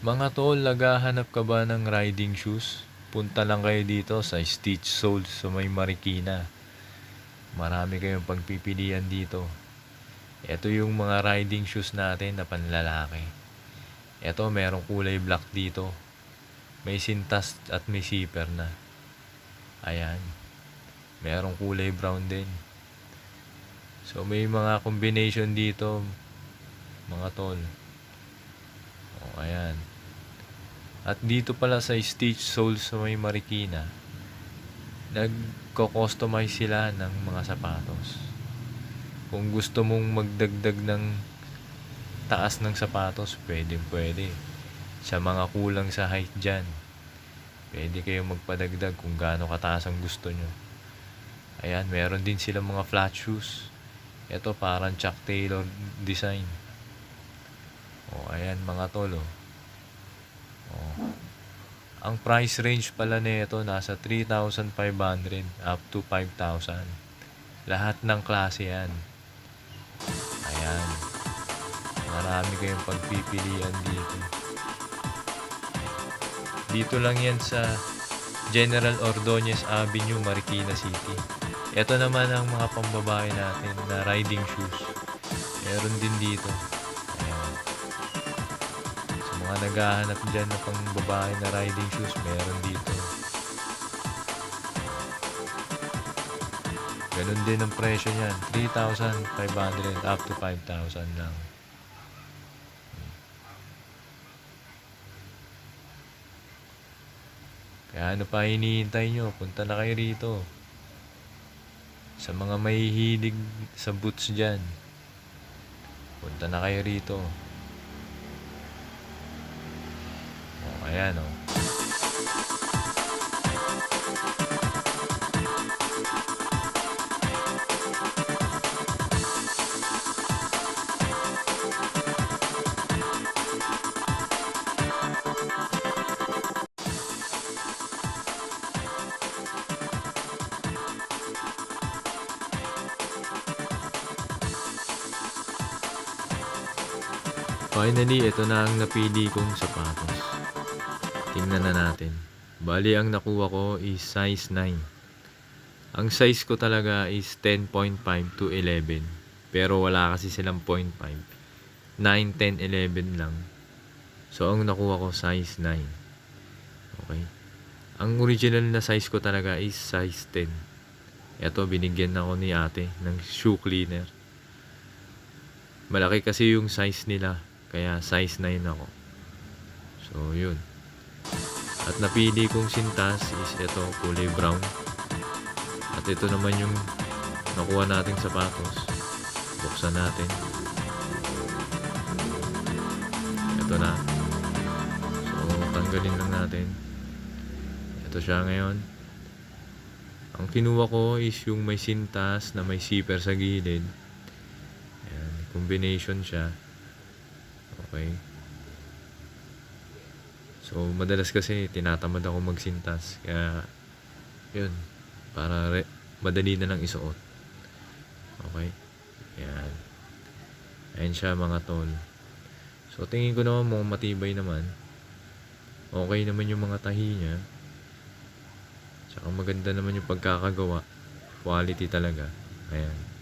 Mga tol, naghahanap ka ba ng riding shoes? Punta lang kayo dito sa Stitch Soles sa may Marikina. Marami kayong pagpipilian dito. Ito yung mga riding shoes natin na panlalaki. Ito, merong kulay black dito. May sintas at may zipper na. Ayan. Merong kulay brown din. So, may mga combination dito, mga tol. O, ayan. At dito pala sa Stitch Soles sa may Marikina, nagko-customize sila ng mga sapatos. Kung gusto mong magdagdag ng taas ng sapatos, pwede. Sa mga kulang sa height dyan, pwede kayong magpadagdag kung gaano kataas ang gusto nyo. Ayan, meron din sila mga flat shoes. Ito parang Chuck Taylor design. O, ayan mga tolo. O, ang price range pala nito nasa 3,500 up to 5,000. Lahat ng klase yan. Ayan. Marami kayong pagpipilian dito. Dito lang yan sa General Ordonez Avenue, Marikina City. Ito naman ang mga pambabae natin na riding shoes. Meron din dito. Ayan. Sa mga naghahanap dyan na pambabae na riding shoes, meron dito. Ganun din ang presyo niyan. 3,500 up to 5,000 lang. Kaya ano pa hinihintay nyo? Punta na kayo rito. Sa mga mahihilig sa boots dyan, punta na kayo rito. O, ayan o. Finally, ito na ang napili kong sapatos. Tingnan na natin. Bali, ang nakuha ko is size 9. Ang size ko talaga is 10.5 to 11. Pero wala kasi silang 0.5. 9, 10, 11 lang. So, ang nakuha ko size 9. Okay. Ang original na size ko talaga is size 10. Ito, binigyan ako ni ate ng shoe cleaner. Malaki kasi yung size nila. Kaya size 9 ako. So, yun. At napili kong sintas is ito, kulay brown. At ito naman yung nakuha nating sapatos. Buksan natin. Ito na. So, tanggalin lang natin. Ito siya ngayon. Ang kinuha ko is yung may sintas na may zipper sa gilid. Ayan, combination siya. Okay. So, madalas kasi tinatamad ako magsintas. Kaya, yun. Para madali na lang isuot. Okay. Ayan. Ayan siya mga tol. So, tingin ko naman mukhang matibay naman. Okay naman yung mga tahi niya. Tsaka maganda naman yung pagkakagawa. Quality talaga. Ayan.